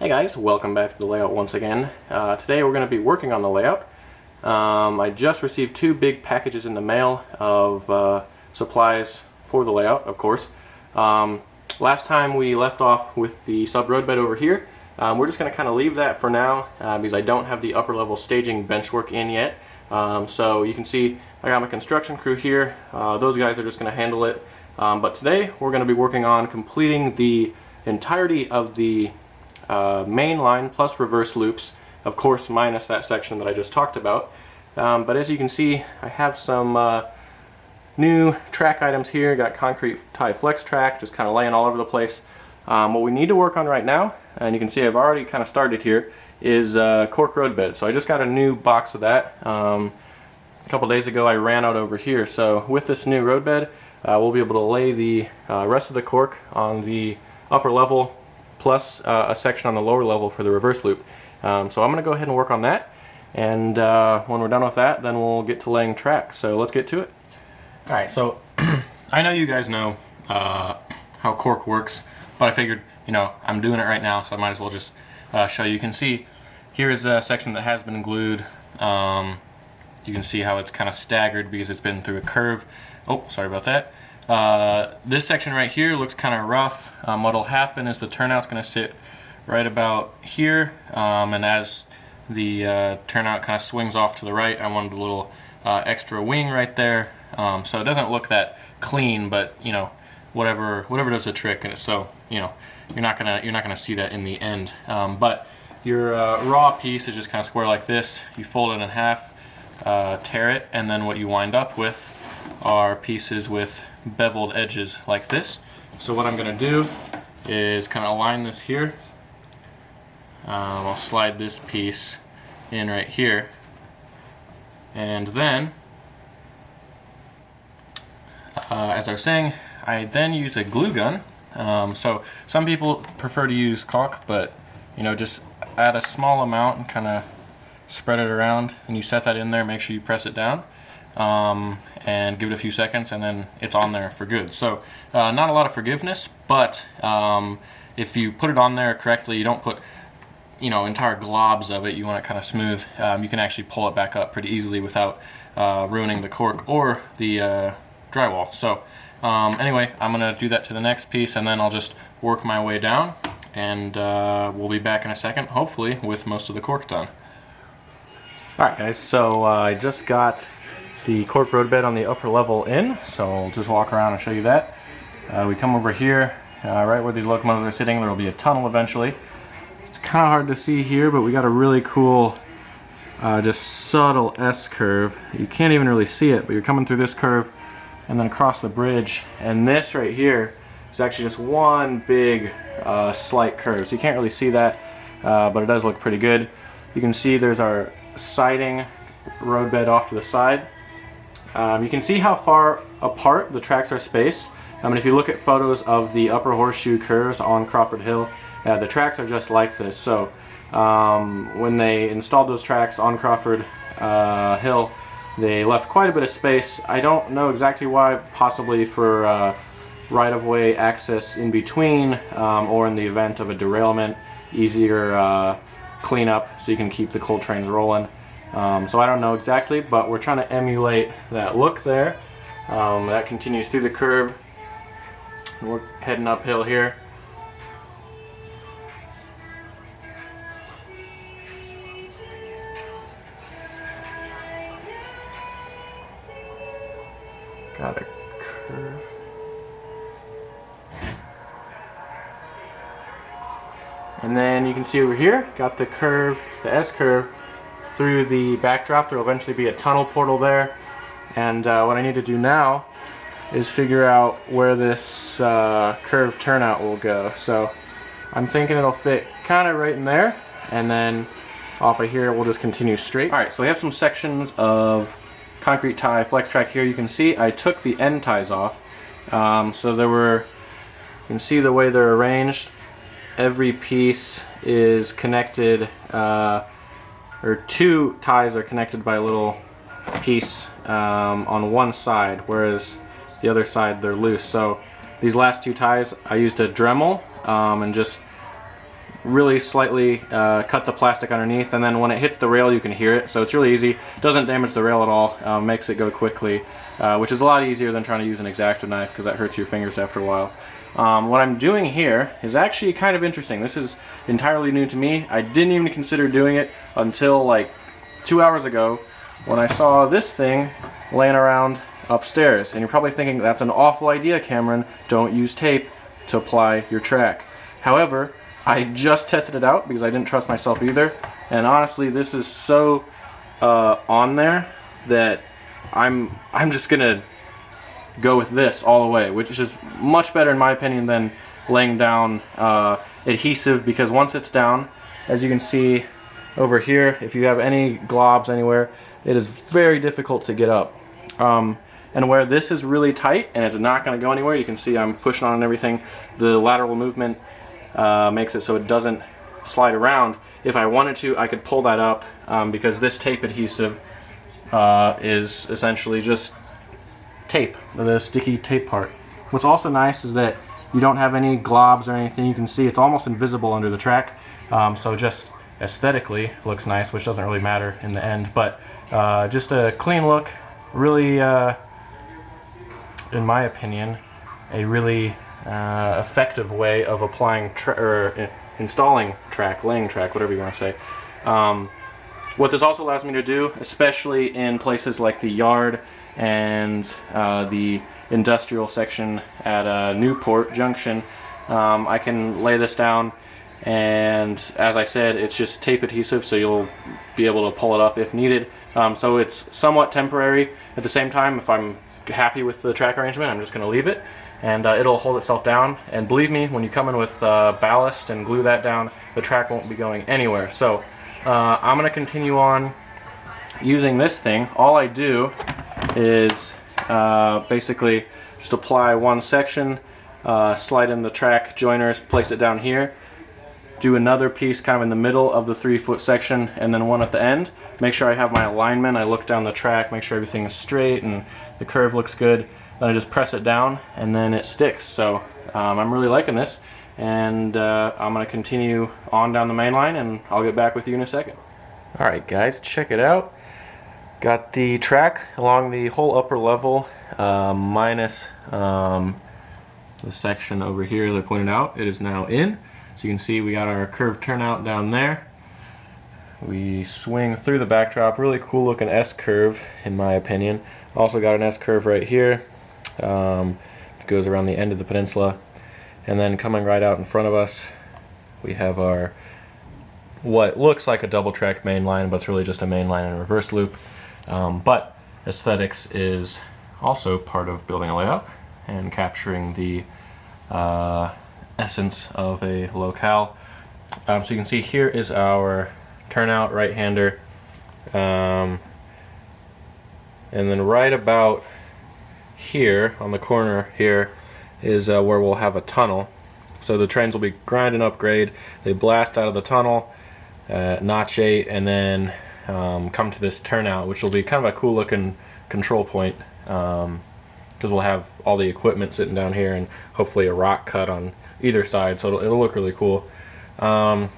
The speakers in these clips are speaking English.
Hey guys, welcome back to the layout once again. Today we're going to be working on the layout. I just received two big packages in the mail of supplies for the layout, of course. Last time we left off with the sub roadbed over here. We're just going to kind of leave that for now because I don't have the upper level staging bench work in yet. So you can see I got my construction crew here. Those guys are just going to handle it. But today we're going to be working on completing the entirety of the main line plus reverse loops, of course minus that section that I just talked about. But as you can see, I have some new track items here. Got concrete tie flex track just kind of laying all over the place. What we need to work on right now, and you can see I've already kind of started here, is cork roadbed. So I just got a new box of that. A couple days ago I ran out over here. So with this new roadbed, we'll be able to lay the rest of the cork on the upper level plus a section on the lower level for the reverse loop. So I'm going to go ahead and work on that, and when we're done with that, then we'll get to laying track. So let's get to it. Alright, so I know you guys know how cork works, but I figured, I'm doing it right now, so I might as well just show you. You can see here is a section that has been glued. You can see how it's kind of staggered because it's been through a curve. Oh, sorry about that. This section right here looks kind of rough. What'll happen is the turnout's going to sit right about here, and as the turnout kind of swings off to the right, I wanted a little extra wing right there, so it doesn't look that clean, but whatever does the trick. And so you're not gonna see that in the end. But your raw piece is just kind of square like this. You fold it in half, tear it, and then what you wind up with are pieces with beveled edges like this. So what I'm going to do is kind of align this here. I'll slide this piece in right here, and then as I was saying, I then use a glue gun. So some people prefer to use caulk, but just add a small amount and kind of spread it around, and you set that in there. Make sure you press it down and give it a few seconds, and then it's on there for good. So not a lot of forgiveness, but if you put it on there correctly, you don't put entire globs of it. You want it kind of smooth. You can actually pull it back up pretty easily without ruining the cork or the drywall. So anyway, I'm gonna do that to the next piece, and then I'll just work my way down, and we'll be back in a second, hopefully with most of the cork done. Alright guys, so I just got the cork roadbed on the upper level in, so I'll just walk around and show you that. We come over here, right where these locomotives are sitting. There will be a tunnel eventually. It's kind of hard to see here, but we got a really cool, just subtle S-curve. You can't even really see it, but you're coming through this curve and then across the bridge, and this right here is actually just one big slight curve. So you can't really see that, but it does look pretty good. You can see there's our siding roadbed off to the side. You can see how far apart the tracks are spaced. If you look at photos of the upper horseshoe curves on Crawford Hill, the tracks are just like this. So when they installed those tracks on Crawford Hill, they left quite a bit of space. I don't know exactly why, possibly for right-of-way access in between, or in the event of a derailment, easier cleanup so you can keep the coal trains rolling. So I don't know exactly, but we're trying to emulate that look there. That continues through the curve. We're heading uphill here. Got a curve. And then you can see over here, got the curve, the S-curve, through the backdrop. There will eventually be a tunnel portal there, and what I need to do now is figure out where this curved turnout will go. So I'm thinking it'll fit kind of right in there, and then off of here we'll just continue straight. Alright, so we have some sections of concrete tie flex track here. You can see I took the end ties off, so you can see the way they're arranged. Every piece is connected, or two ties are connected by a little piece on one side, whereas the other side they're loose. So these last two ties I used a Dremel and just really slightly cut the plastic underneath, and then when it hits the rail you can hear it, so it's really easy. Doesn't damage the rail at all, makes it go quickly, which is a lot easier than trying to use an X-Acto knife because that hurts your fingers after a while. What I'm doing here is actually kind of interesting. This is entirely new to me. I didn't even consider doing it until like 2 hours ago when I saw this thing laying around upstairs. And you're probably thinking, that's an awful idea, Cameron. Don't use tape to apply your track. However, I just tested it out because I didn't trust myself either. And honestly, this is so on there that I'm just gonna go with this all the way, which is much better in my opinion than laying down adhesive, because once it's down, as you can see over here, if you have any globs anywhere, it is very difficult to get up. And where this is really tight and it's not going to go anywhere, you can see I'm pushing on and everything, the lateral movement makes it so it doesn't slide around. If I wanted to, I could pull that up because this tape adhesive is essentially just tape, the sticky tape part. What's also nice is that you don't have any globs or anything. You can see it's almost invisible under the track, so just aesthetically looks nice, which doesn't really matter in the end, but just a clean look, really in my opinion a really effective way of applying or installing track, laying track, whatever you want to say. What this also allows me to do, especially in places like the yard and the industrial section at Newport Junction, I can lay this down, and as I said, it's just tape adhesive, so you'll be able to pull it up if needed. So it's somewhat temporary. At the same time, if I'm happy with the track arrangement, I'm just going to leave it, and it'll hold itself down. And believe me, when you come in with ballast and glue that down, the track won't be going anywhere. So I'm going to continue on using this thing. All I do is basically just apply one section, slide in the track joiners, place it down here, do another piece kind of in the middle of the 3-foot section, and then one at the end. Make sure I have my alignment. I look down the track, make sure everything is straight and the curve looks good. Then I just press it down and then it sticks. So I'm really liking this, and I'm going to continue on down the main line, and I'll get back with you in a second. Alright guys, check it out. Got the track along the whole upper level, minus the section over here as I pointed out. It is now in. So you can see we got our curved turnout down there. We swing through the backdrop, really cool looking S-curve in my opinion. Also got an S-curve right here. It goes around the end of the peninsula. And then coming right out in front of us, we have our what looks like a double track main line, but it's really just a main line and a reverse loop. But aesthetics is also part of building a layout and capturing the essence of a locale. So you can see here is our turnout right-hander, and then right about here on the corner here is where we'll have a tunnel. So the trains will be grinding up grade, they blast out of the tunnel at notch 8, and then come to this turnout, which will be kind of a cool looking control point, because we'll have all the equipment sitting down here and hopefully a rock cut on either side, so it'll look really cool. You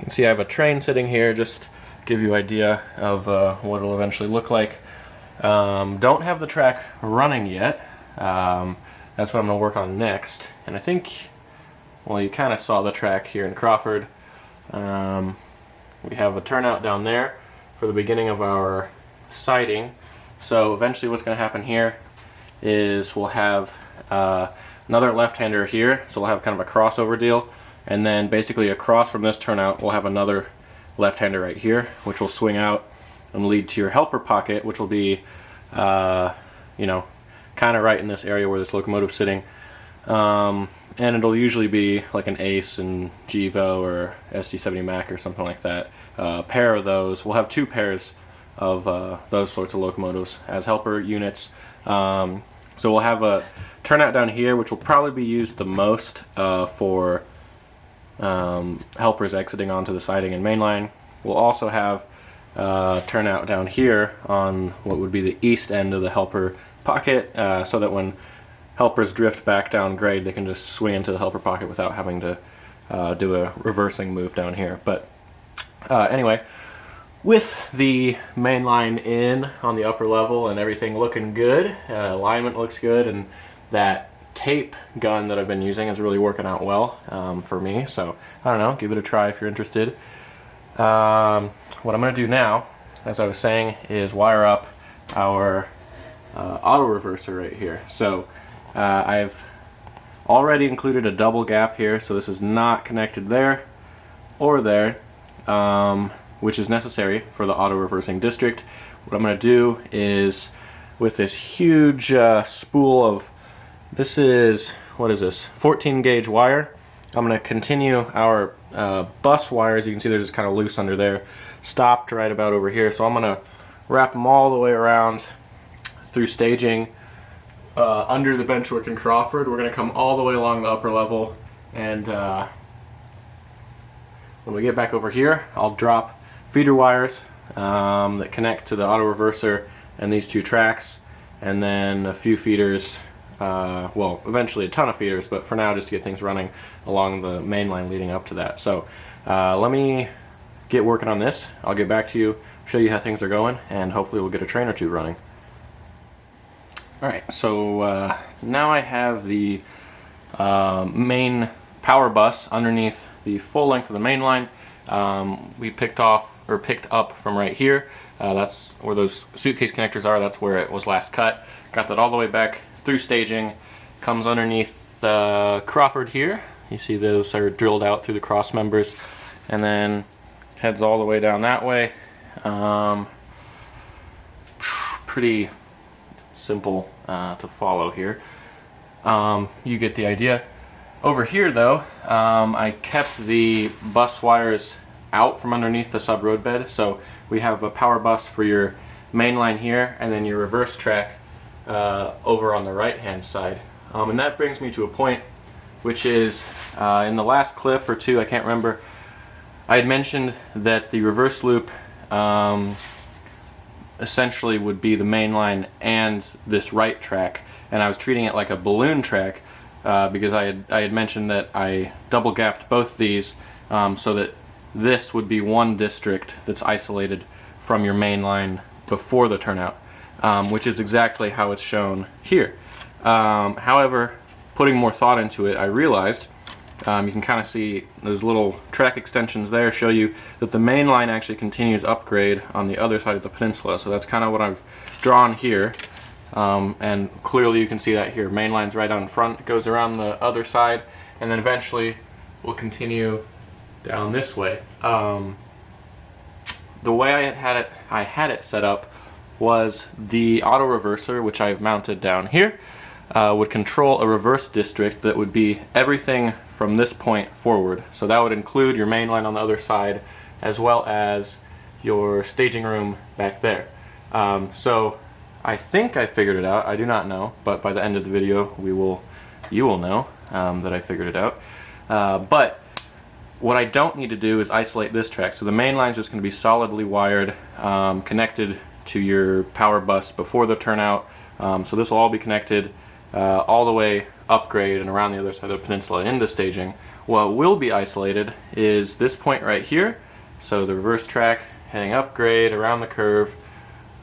can see I have a train sitting here, just to give you an idea of what it'll eventually look like. Don't have the track running yet. That's what I'm going to work on next. And I think, well, you kind of saw the track here in Crawford. We have a turnout down there for the beginning of our siding. So eventually what's going to happen here is we'll have another left-hander here, so we'll have kind of a crossover deal, and then basically across from this turnout we'll have another left-hander right here, which will swing out and lead to your helper pocket, which will be you know, kind of right in this area where this locomotive's sitting, and it'll usually be like an Ace and Gevo or SD70 Mac or something like that. A pair of those. We'll have 2 pairs of those sorts of locomotives as helper units. So we'll have a turnout down here, which will probably be used the most for helpers exiting onto the siding and mainline. We'll also have turnout down here on what would be the east end of the helper pocket, so that when helpers drift back down grade, they can just swing into the helper pocket without having to do a reversing move down here. But anyway, with the main line in on the upper level and everything looking good, alignment looks good, and that tape gun that I've been using is really working out well for me. So I don't know, give it a try if you're interested. What I'm going to do now, as I was saying, is wire up our auto reverser right here. So I've already included a double gap here, so this is not connected there or there, which is necessary for the auto reversing district. What I'm going to do is, with this huge spool of, this is, what is this, 14 gauge wire, I'm going to continue our bus wires. You can see they're just kind of loose under there, stopped right about over here. So I'm going to wrap them all the way around through staging under the benchwork in Crawford. We're going to come all the way along the upper level, and when we get back over here, I'll drop feeder wires that connect to the auto reverser and these two tracks, and then a few feeders, well, eventually a ton of feeders, but for now just to get things running along the main line leading up to that. So let me get working on this. I'll get back to you, show you how things are going, and hopefully we'll get a train or two running. Alright, so now I have the main power bus underneath the full length of the main line. We picked up from right here. That's where those suitcase connectors are. That's where it was last cut. Got that all the way back through staging. Comes underneath Crawford here. You see those are drilled out through the cross members, and then heads all the way down that way. Pretty simple to follow here. You get the idea. Over here though, I kept the bus wires out from underneath the sub-road bed, so we have a power bus for your main line here, and then your reverse track over on the right hand side. And that brings me to a point which is, in the last clip or two, I can't remember, I had mentioned that the reverse loop essentially would be the main line and this right track, and I was treating it like a balloon track because I had mentioned that I double gapped both these so that this would be one district that's isolated from your main line before the turnout, which is exactly how it's shown here. However, putting more thought into it, I realized you can kind of see those little track extensions there show you that the main line actually continues upgrade on the other side of the peninsula. So that's kind of what I've drawn here, and clearly you can see that here. Main line's right out in front, it goes around the other side, and then eventually we'll continue down this way. The way I had it set up was the auto reverser, which I've mounted down here, would control a reverse district that would be everything from this point forward. So that would include your main line on the other side, as well as your staging room back there. So I think I figured it out. I do not know, but by the end of the video you will know that I figured it out. But what I don't need to do is isolate this track. So the main line is just going to be solidly wired, connected to your power bus before the turnout. So this will all be connected all the way upgrade and around the other side of the peninsula into staging. What will be isolated is this point right here. So the reverse track heading upgrade around the curve,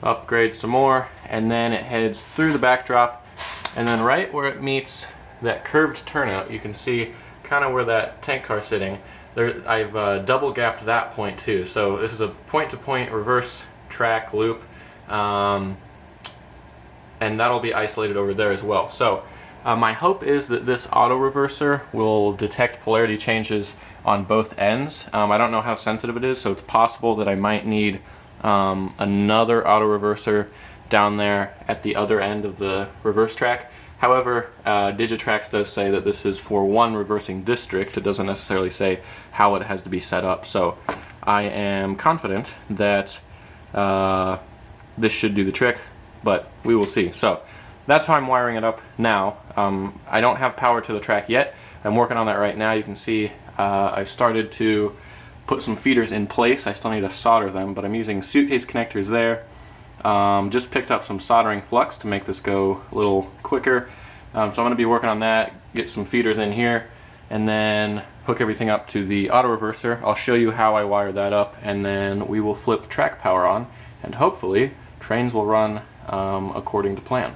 upgrade some more, and then it heads through the backdrop, and then right where it meets that curved turnout, you can see kind of where that tank car's sitting. There, I've double gapped that point too. So this is a point-to-point reverse track loop, and that'll be isolated over there as well. So my hope is that this auto reverser will detect polarity changes on both ends. I don't know how sensitive it is, so it's possible that I might need another auto reverser down there at the other end of the reverse track. However, Digitrax does say that this is for one reversing district. It doesn't necessarily say how it has to be set up. So I am confident that this should do the trick, but we will see. So that's how I'm wiring it up now. I don't have power to the track yet. I'm working on that right now. You can see I've started to put some feeders in place. I still need to solder them, but I'm using suitcase connectors there. Just picked up some soldering flux to make this go a little quicker. So I'm going to be working on that, get some feeders in here, and then hook everything up to the auto reverser. I'll show you how I wire that up, and then we will flip track power on, and hopefully trains will run according to plan.